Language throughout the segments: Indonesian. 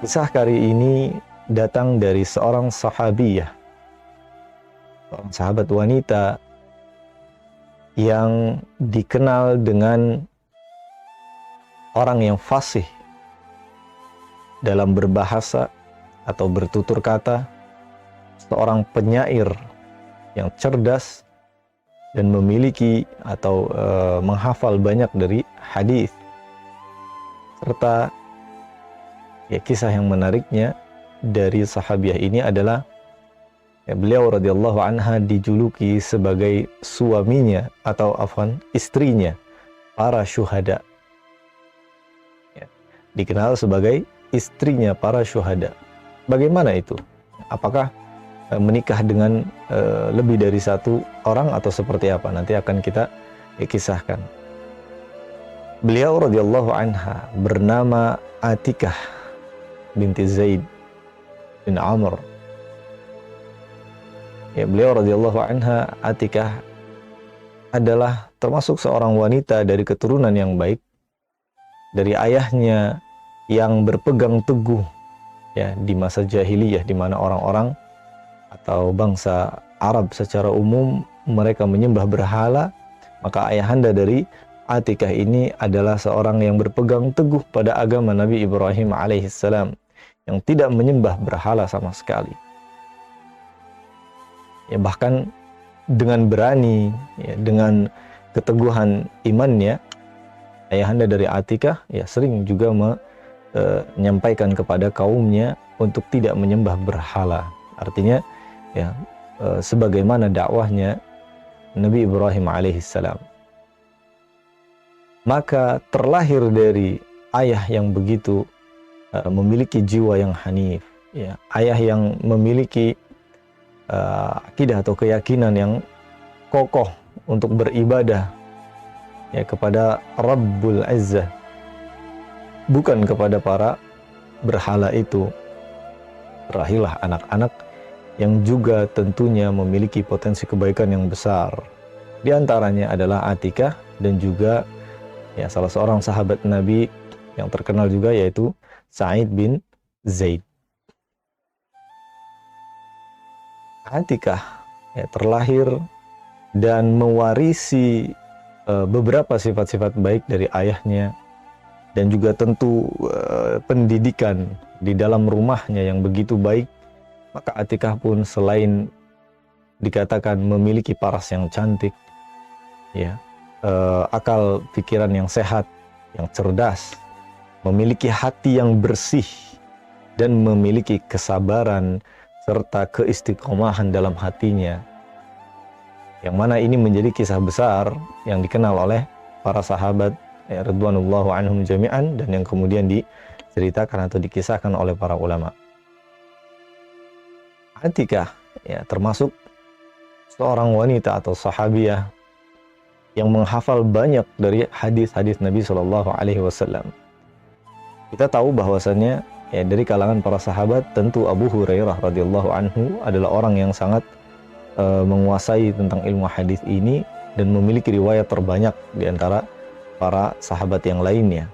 Kisah kali ini datang dari seorang sahabiyah, seorang sahabat wanita yang dikenal dengan orang yang fasih dalam berbahasa atau bertutur kata, seorang penyair yang cerdas dan memiliki atau menghafal banyak dari hadis. Serta kisah yang menariknya dari sahabiah ini adalah beliau radhiyallahu anha dijuluki sebagai suaminya atau istrinya para syuhada. Dikenal sebagai istrinya para syuhada. Bagaimana itu? Apakah menikah dengan lebih dari satu orang atau seperti apa? Nanti akan kita kisahkan. Beliau radhiyallahu anha bernama Atikah binti Zaid bin Amr. Beliau radhiyallahu anha, Atikah, adalah termasuk seorang wanita dari keturunan yang baik, dari ayahnya yang berpegang teguh di masa jahiliyah, di mana orang-orang atau bangsa Arab secara umum mereka menyembah berhala. Maka ayahanda dari Atikah ini adalah seorang yang berpegang teguh pada agama Nabi Ibrahim alaihissalam, yang tidak menyembah berhala sama sekali. Bahkan dengan berani, dengan keteguhan imannya, ayahanda dari Atikah sering juga menyampaikan kepada kaumnya untuk tidak menyembah berhala. Artinya sebagaimana dakwahnya Nabi Ibrahim alaihissalam. Maka terlahir dari ayah yang begitu memiliki jiwa yang hanif, ayah yang memiliki akidah atau keyakinan yang kokoh untuk beribadah kepada Rabbul Izzah, bukan kepada para berhala itu. Terakhirlah anak-anak yang juga tentunya memiliki potensi kebaikan yang besar. Di antaranya adalah Atikah dan juga salah seorang sahabat Nabi yang terkenal juga, yaitu Sa'id bin Zaid. Atikah terlahir dan mewarisi beberapa sifat-sifat baik dari ayahnya, dan juga tentu pendidikan di dalam rumahnya yang begitu baik. Maka Atikah pun selain dikatakan memiliki paras yang cantik, akal pikiran yang sehat, yang cerdas, memiliki hati yang bersih, dan memiliki kesabaran serta keistiqomahan dalam hatinya. Yang mana ini menjadi kisah besar yang dikenal oleh para sahabat radhiyallahu anhum jami'an, dan yang kemudian diceritakan atau dikisahkan oleh para ulama. Atikah termasuk seorang wanita atau sahabiah yang menghafal banyak dari hadis-hadis Nabi Shallallahu Alaihi Wasallam. Kita tahu bahwasannya dari kalangan para sahabat, tentu Abu Hurairah radhiyallahu anhu adalah orang yang sangat menguasai tentang ilmu hadis ini dan memiliki riwayat terbanyak di antara para sahabat yang lainnya.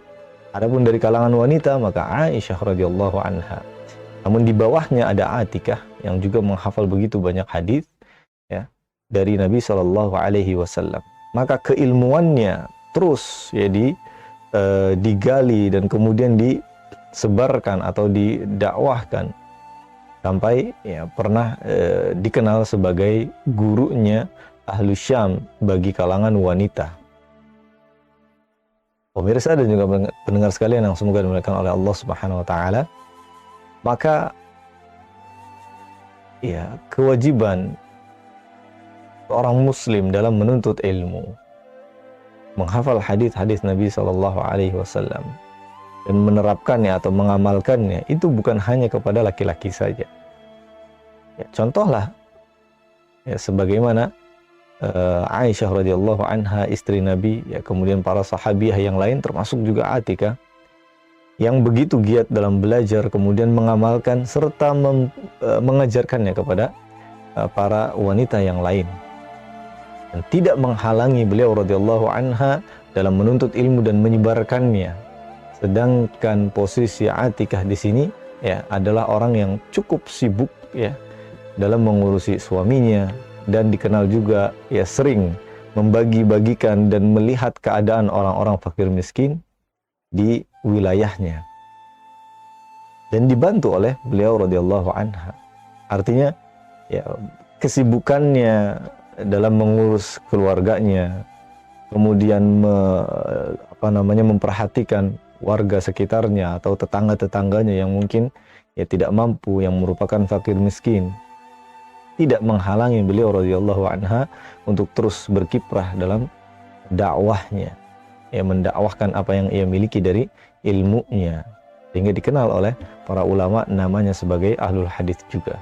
Adapun dari kalangan wanita, maka Aisyah radhiyallahu anha. Namun di bawahnya ada Atikah yang juga menghafal begitu banyak hadis dari Nabi Shallallahu Alaihi Wasallam. Maka keilmuannya terus digali dan kemudian disebarkan atau didakwahkan sampai pernah dikenal sebagai gurunya Ahlu Syam bagi kalangan wanita. Pemirsa dan juga pendengar sekalian yang semoga dimuliakan oleh Allah Subhanahu wa taala. Maka kewajiban seorang muslim dalam menuntut ilmu, menghafal hadis-hadis Nabi Shallallahu Alaihi Wasallam dan menerapkannya atau mengamalkannya, itu bukan hanya kepada laki-laki saja. Contohlah sebagaimana Aisyah radhiyallahu anha, istri Nabi, kemudian para sahabiah yang lain termasuk juga Atikah, yang begitu giat dalam belajar, kemudian mengamalkan serta mengajarkannya kepada para wanita yang lain, dan tidak menghalangi beliau radhiyallahu anha dalam menuntut ilmu dan menyebarkannya. Sedangkan posisi Atikah di sini ya adalah orang yang cukup sibuk ya dalam mengurusi suaminya, dan dikenal juga ya sering membagi-bagikan dan melihat keadaan orang-orang fakir miskin di wilayahnya, dan dibantu oleh beliau radhiyallahu anha. Artinya ya kesibukannya dalam mengurus keluarganya, kemudian memperhatikan warga sekitarnya atau tetangga-tetangganya yang mungkin ya tidak mampu, yang merupakan fakir miskin, tidak menghalangi beliau radhiyallahu anha untuk terus berkiprah dalam dakwahnya, ya mendakwahkan apa yang ia miliki dari ilmunya, sehingga dikenal oleh para ulama namanya sebagai ahlul hadis juga.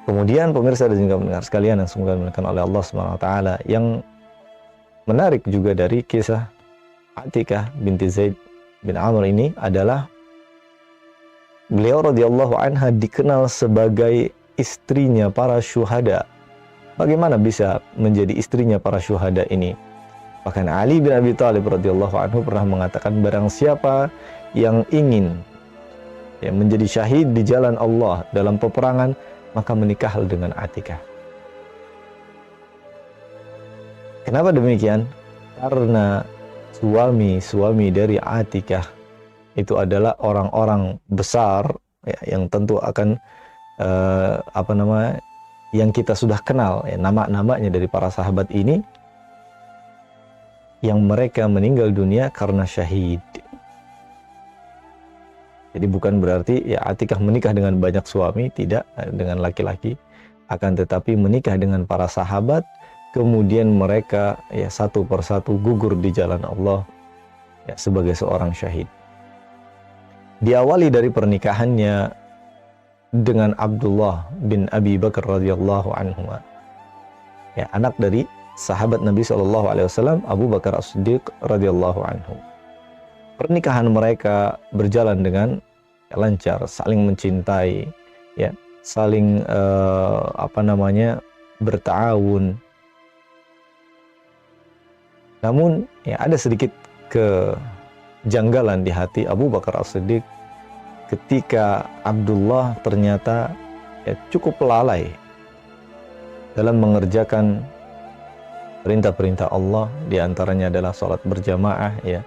Kemudian pemirsa dan juga pendengar sekalian yang semoga dimuliakan oleh Allah Subhanahu wa taala, yang menarik juga dari kisah Atikah binti Zaid bin Amr ini adalah beliau radhiyallahu anha dikenal sebagai istrinya para syuhada. Bagaimana bisa menjadi istrinya para syuhada ini? Bahkan Ali bin Abi Thalib radhiyallahu anhu pernah mengatakan, barang siapa yang ingin ya menjadi syahid di jalan Allah dalam peperangan, maka menikahlah dengan Atikah. Kenapa demikian? Karena suami-suami dari Atikah itu adalah orang-orang besar ya, yang tentu akan yang kita sudah kenal ya, nama-namanya dari para sahabat ini, yang mereka meninggal dunia karena syahid. Jadi bukan berarti ya Atikah menikah dengan banyak suami, tidak, dengan laki-laki, akan tetapi menikah dengan para sahabat, kemudian mereka ya satu persatu gugur di jalan Allah ya sebagai seorang syahid. Diawali dari pernikahannya dengan Abdullah bin Abi Bakar radhiyallahu anhu, ya anak dari sahabat Nabi SAW Abu Bakar As-Siddiq radhiyallahu anhu. Pernikahan mereka berjalan dengan lancar, saling mencintai, ya, saling berta'awun. Namun ya ada sedikit kejanggalan di hati Abu Bakar As-Siddiq ketika Abdullah ternyata ya cukup lalai dalam mengerjakan perintah-perintah Allah, diantaranya adalah sholat berjamaah ya.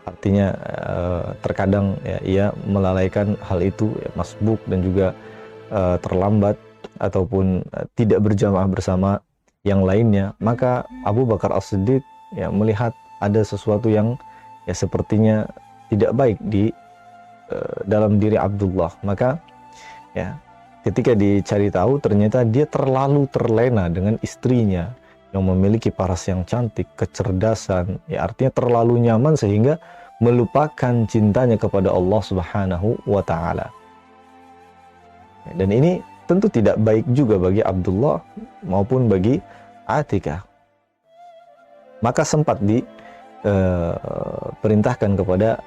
Artinya terkadang ya, ia melalaikan hal itu, ya, masbuk dan juga terlambat ataupun tidak berjamaah bersama yang lainnya. Maka Abu Bakar As-Siddiq ya melihat ada sesuatu yang ya sepertinya tidak baik di dalam diri Abdullah. Maka ya ketika dicari tahu, ternyata dia terlalu terlena dengan istrinya yang memiliki paras yang cantik, kecerdasan, ya artinya terlalu nyaman sehingga melupakan cintanya kepada Allah Subhanahu wa taala. Dan ini tentu tidak baik juga bagi Abdullah maupun bagi Atikah. Maka sempat diperintahkan kepada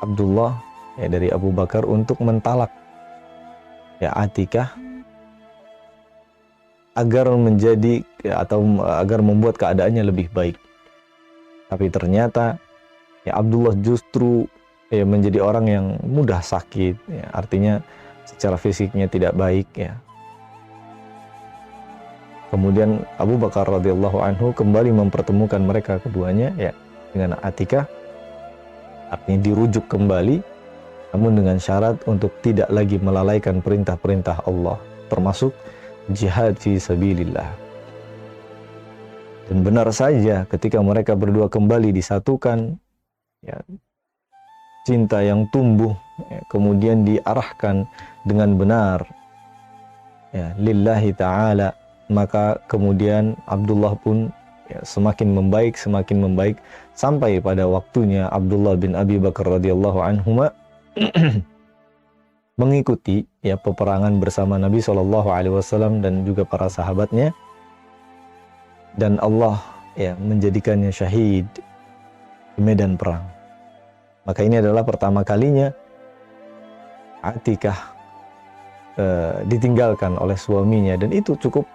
Abdullah ya dari Abu Bakar untuk mentalak ya Atikah agar menjadi ya, atau agar membuat keadaannya lebih baik. Tapi ternyata ya Abdullah justru ya menjadi orang yang mudah sakit, ya, artinya secara fisiknya tidak baik ya. Kemudian Abu Bakar radhiyallahu anhu kembali mempertemukan mereka keduanya ya dengan Atikah, artinya dirujuk kembali, namun dengan syarat untuk tidak lagi melalaikan perintah-perintah Allah, termasuk jihad fi sabilillah. Dan benar saja ketika mereka berdua kembali disatukan, ya, cinta yang tumbuh ya, kemudian diarahkan dengan benar ya, lillahi ta'ala, maka kemudian Abdullah pun ya, semakin membaik sampai pada waktunya Abdullah bin Abi Bakar radhiyallahu anhuma mengikuti ya peperangan bersama Nabi SAW dan juga para sahabatnya, dan Allah ya menjadikannya syahid di medan perang. Maka ini adalah pertama kalinya Atikah ditinggalkan oleh suaminya, dan itu cukup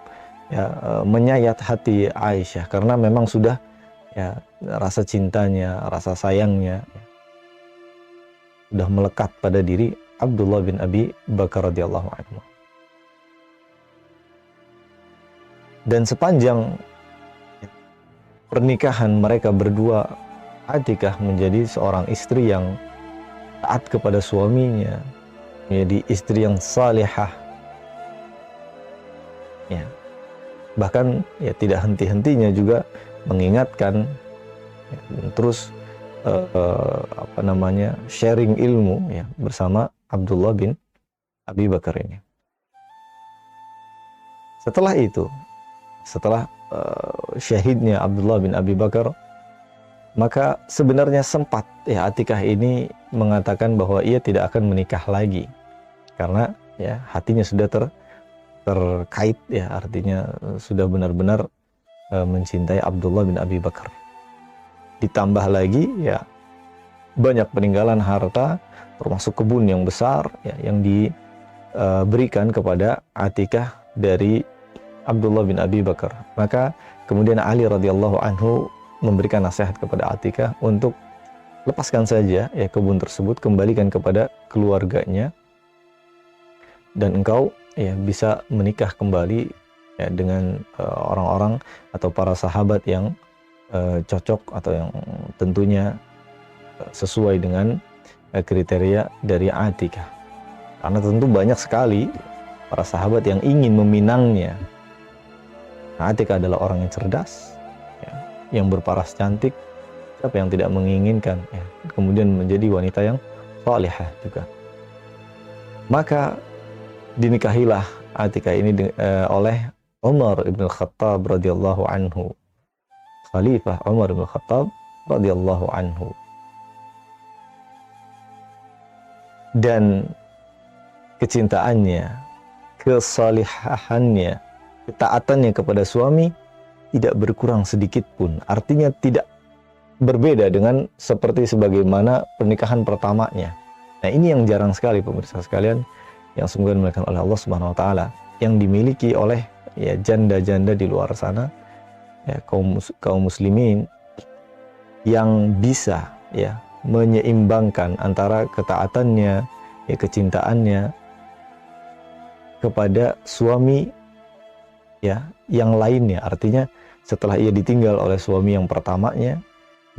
ya menyayat hati Aisyah karena memang sudah ya rasa cintanya, rasa sayangnya. sudah melekat pada diri Abdullah bin Abi Bakar radhiyallahu anhu. Dan sepanjang pernikahan mereka berdua, Atikah menjadi seorang istri yang taat kepada suaminya, menjadi istri yang salihah. Ya. Bahkan ya tidak henti-hentinya juga mengingatkan ya, dan terus sharing ilmu ya bersama Abdullah bin Abi Bakar ini. Setelah itu, setelah syahidnya Abdullah bin Abi Bakar, maka sebenarnya sempat ya Atikah ini mengatakan bahwa ia tidak akan menikah lagi karena ya hatinya sudah terkait ya, artinya sudah benar-benar mencintai Abdullah bin Abi Bakar. Ditambah lagi ya banyak peninggalan harta termasuk kebun yang besar ya, yang diberikan kepada Atikah dari Abdullah bin Abi Bakar. Maka kemudian Ali radhiyallahu anhu memberikan nasihat kepada Atikah untuk lepaskan saja ya kebun tersebut, kembalikan kepada keluarganya, dan engkau ya bisa menikah kembali ya dengan orang-orang atau para sahabat yang cocok atau yang tentunya sesuai dengan kriteria dari Atikah. Karena tentu banyak sekali para sahabat yang ingin meminangnya. Atikah adalah orang yang cerdas, ya, yang berparas cantik. Siapa yang tidak menginginkan ya, kemudian menjadi wanita yang salihah juga. Maka dinikahilah Atikah ini oleh Umar bin Khattab radhiyallahu anhu, Khalifah Umar bin Khattab radhiyallahu anhu. Dan kecintaannya, kesalihahannya, ketaatannya kepada suami tidak berkurang sedikit pun. Artinya tidak berbeda dengan seperti sebagaimana pernikahan pertamanya. Nah, ini yang jarang sekali pemirsa sekalian yang semoga dimuliakan oleh Allah Subhanahu wa taala, yang dimiliki oleh ya janda-janda di luar sana, ya kaum muslimin yang bisa ya menyeimbangkan antara ketaatannya, ya kecintaannya kepada suami ya yang lainnya. Artinya setelah ia ditinggal oleh suami yang pertamanya,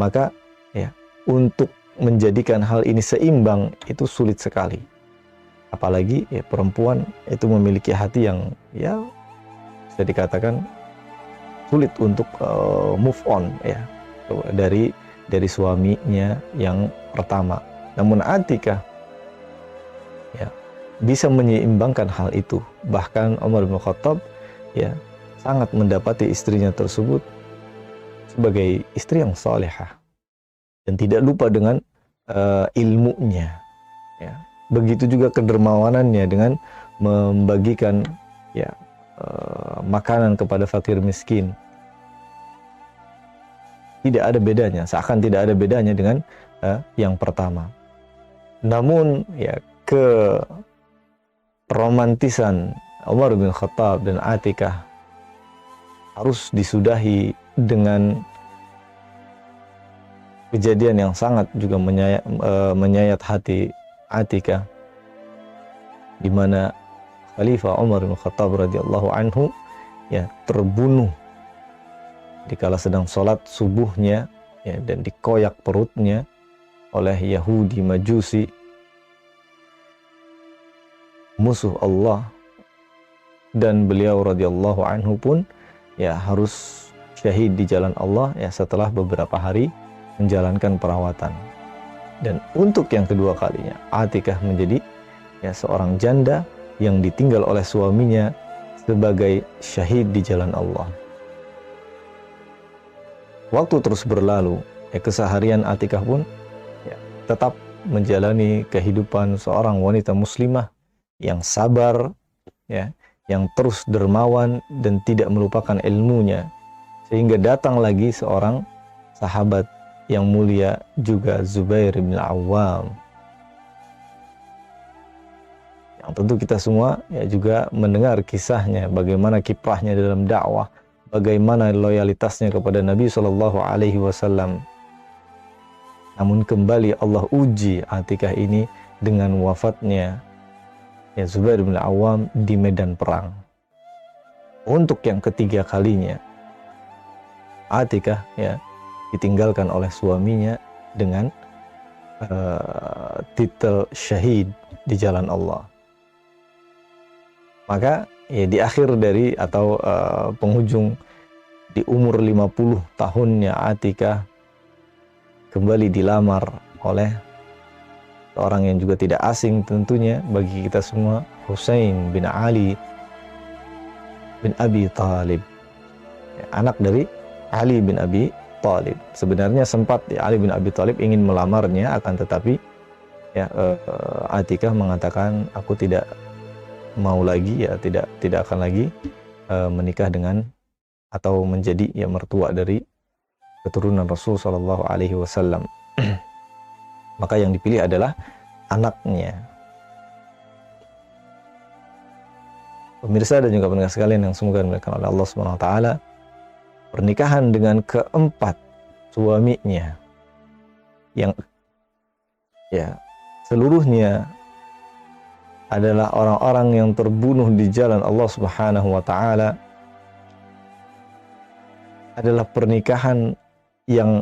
maka ya untuk menjadikan hal ini seimbang itu sulit sekali. Apalagi ya perempuan itu memiliki hati yang ya bisa dikatakan sulit untuk move on ya dari suaminya yang pertama. Namun Atikah ya bisa menyeimbangkan hal itu. Bahkan Umar bin Khattab ya sangat mendapati istrinya tersebut sebagai istri yang salihah dan tidak lupa dengan ilmunya ya. Begitu juga kedermawanannya dengan membagikan ya makanan kepada fakir miskin. Tidak ada bedanya, seakan tidak ada bedanya dengan yang pertama. Namun ya keromantisan Umar bin Khattab dan Atikah harus disudahi dengan kejadian yang sangat juga menyayat hati Atikah, di mana Khalifah Umar bin Khattab radhiyallahu anhu ya terbunuh dikala sedang sholat subuhnya ya, dan dikoyak perutnya oleh Yahudi Majusi, musuh Allah, dan beliau radhiyallahu anhu pun ya harus syahid di jalan Allah ya setelah beberapa hari menjalankan perawatan. Dan untuk yang kedua kalinya Atikah menjadi ya seorang janda yang ditinggal oleh suaminya sebagai syahid di jalan Allah. Waktu terus berlalu, ya keseharian Atikah pun ya tetap menjalani kehidupan seorang wanita muslimah yang sabar ya, yang terus dermawan dan tidak melupakan ilmunya. Sehingga datang lagi seorang sahabat yang mulia juga, Zubair bin Awam, yang tentu kita semua ya juga mendengar kisahnya, bagaimana kiprahnya dalam dakwah, bagaimana loyalitasnya kepada Nabi Shallallahu Alaihi Wasallam. Namun kembali Allah uji Atikah ini dengan wafatnya ya Zubair bin Awam di medan perang. Untuk yang ketiga kalinya Atikah ya ditinggalkan oleh suaminya dengan titel syahid di jalan Allah. Maka ya di akhir dari atau penghujung di umur 50 tahunnya Atikah kembali dilamar oleh seorang yang juga tidak asing tentunya bagi kita semua, Husain bin Ali bin Abi Thalib, ya, anak dari Ali bin Abi Thalib. Sebenarnya sempat ya, Ali bin Abi Thalib ingin melamarnya, akan tetapi ya Atikah mengatakan aku tidak mau lagi, ya tidak akan lagi menikah dengan atau menjadi ya mertua dari keturunan Rasul Shallallahu Alaihi Wasallam. Maka yang dipilih adalah anaknya. Pemirsa dan juga pendengar sekalian yang semoga dimuliakan oleh Allah Subhanahu Wa Taala, pernikahan dengan keempat suaminya yang ya seluruhnya adalah orang-orang yang terbunuh di jalan Allah Subhanahu wa taala adalah pernikahan yang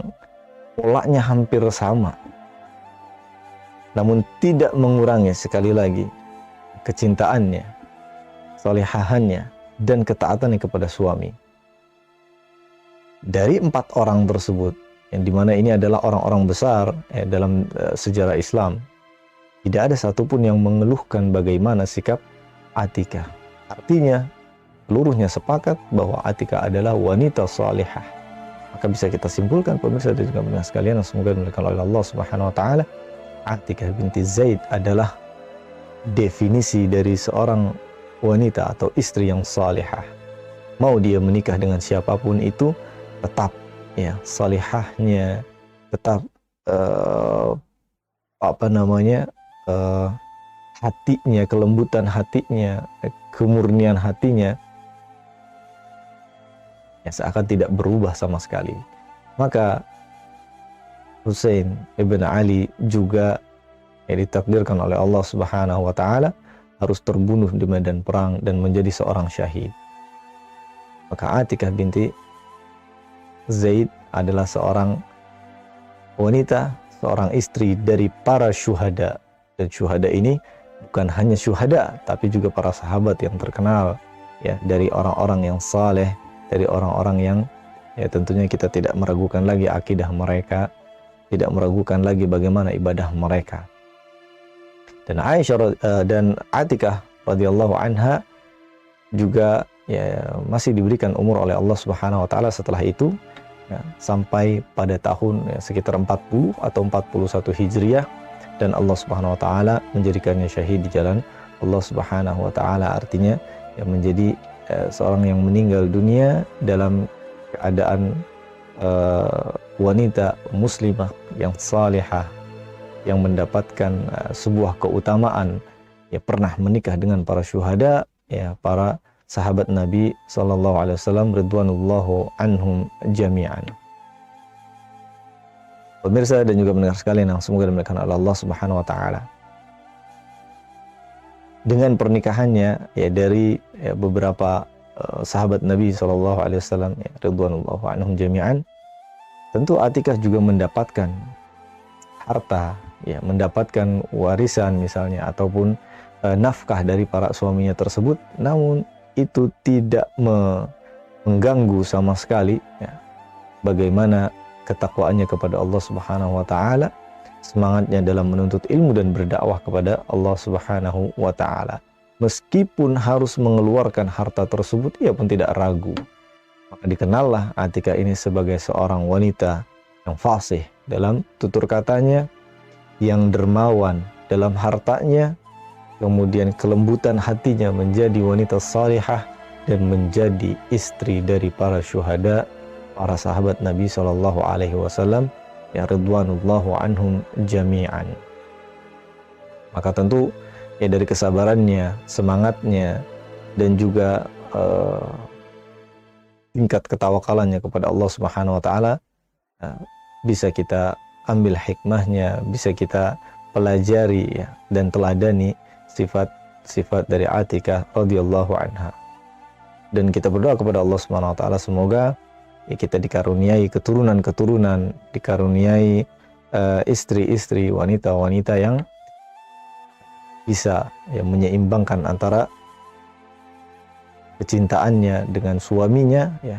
polanya hampir sama. Namun tidak mengurangi sekali lagi kecintaannya, solehahannya, dan ketaatannya kepada suami. Dari 4 orang tersebut, yang dimana ini adalah orang-orang besar dalam sejarah Islam, tidak ada satupun yang mengeluhkan bagaimana sikap Atikah. Artinya, seluruhnya sepakat bahwa Atikah adalah wanita salihah. Maka bisa kita simpulkan pemirsa dan juga pendengar sekalian yang semoga dimuliakan oleh Allah Subhanahu wa taala, Atikah binti Zaid adalah definisi dari seorang wanita atau istri yang salihah. Mau dia menikah dengan siapapun itu, tetap ya salihahnya, tetap hatinya, kelembutan hatinya, kemurnian hatinya ya seakan tidak berubah sama sekali. Maka Husain ibn Ali juga ya ditakdirkan oleh Allah Subhanahu wa taala harus terbunuh di medan perang dan menjadi seorang syahid. Maka Atikah binti Zaid adalah seorang wanita, seorang istri dari para syuhada. Dan syuhada ini bukan hanya syuhada, tapi juga para sahabat yang terkenal ya, dari orang-orang yang saleh, dari orang-orang yang ya tentunya kita tidak meragukan lagi akidah mereka, tidak meragukan lagi bagaimana ibadah mereka. Dan Aisyah dan Atikah radhiyallahu anha juga ya masih diberikan umur oleh Allah Subhanahu wa taala setelah itu ya, sampai pada tahun ya, sekitar 40 atau 41 Hijriah, dan Allah Subhanahu wa taala menjadikannya syahid di jalan Allah Subhanahu wa taala. Artinya ya menjadi seorang yang meninggal dunia dalam keadaan wanita muslimah yang salihah, yang mendapatkan sebuah keutamaan, ya pernah menikah dengan para syuhada, ya para sahabat Nabi sallallahu alaihi wasallam ridwanullahu anhum jami'an. Pemirsa dan juga pendengar sekalian yang semoga dimuliakan oleh Allah Subhanahu wa taala. Dengan pernikahannya ya dari ya, beberapa sahabat Nabi sallallahu alaihi wasallam ya, ridwanullahu anhum jami'an, tentu Atikah juga mendapatkan harta, ya mendapatkan warisan misalnya ataupun nafkah dari para suaminya tersebut, namun itu tidak mengganggu sama sekali ya, bagaimana ketakwaannya kepada Allah Subhanahu wa taala, semangatnya dalam menuntut ilmu dan berdakwah kepada Allah Subhanahu wa taala. Meskipun harus mengeluarkan harta tersebut, ia pun tidak ragu. Maka dikenallah Atikah ini sebagai seorang wanita yang fasih dalam tutur katanya, yang dermawan dalam hartanya, kemudian kelembutan hatinya, menjadi wanita salihah dan menjadi istri dari para syuhada, para sahabat Nabi Shallallahu Alaihi Wasallam ya ridwanullahu anhum jami'an. Maka tentu ya dari kesabarannya, semangatnya, dan juga tingkat ketawakalannya kepada Allah Subhanahu Wa Taala bisa kita ambil hikmahnya, bisa kita pelajari ya, dan teladani sifat-sifat dari Atikah radhiyallahu anha. Dan kita berdoa kepada Allah Subhanahu wa taala semoga ya, kita dikaruniai keturunan-keturunan, dikaruniai istri-istri, wanita-wanita yang bisa ya, menyeimbangkan antara kecintaannya dengan suaminya ya,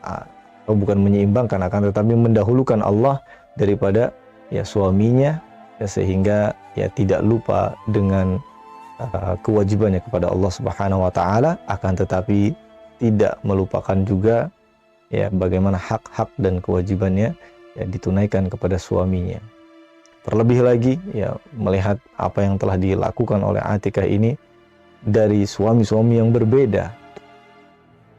atau bukan menyeimbangkan, akan tetapi mendahulukan Allah daripada ya suaminya ya, sehingga ya tidak lupa dengan kewajibannya kepada Allah Subhanahu wa taala, akan tetapi tidak melupakan juga ya bagaimana hak-hak dan kewajibannya ya ditunaikan kepada suaminya. Terlebih lagi ya melihat apa yang telah dilakukan oleh Atikah ini dari suami-suami yang berbeda,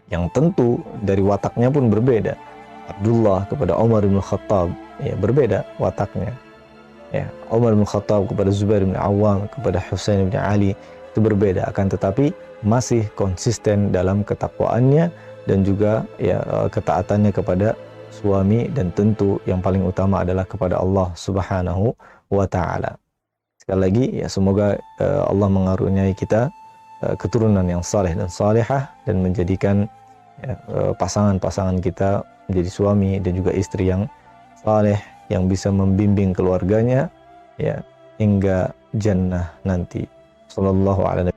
yang tentu dari wataknya pun berbeda. Abdullah kepada Umar bin Khattab ya berbeda wataknya. Ya, Umar bin Khattab kepada Zubair bin Awam, kepada Husain bin Ali itu berbeda, akan tetapi masih konsisten dalam ketakwaannya dan juga ya ketaatannya kepada suami, dan tentu yang paling utama adalah kepada Allah Subhanahu wa taala. Sekali lagi ya semoga Allah mengaruniai kita keturunan yang saleh dan salihah, dan menjadikan ya, pasangan-pasangan kita menjadi suami dan juga istri yang saleh, yang bisa membimbing keluarganya ya hingga jannah nanti. Sallallahu alaihi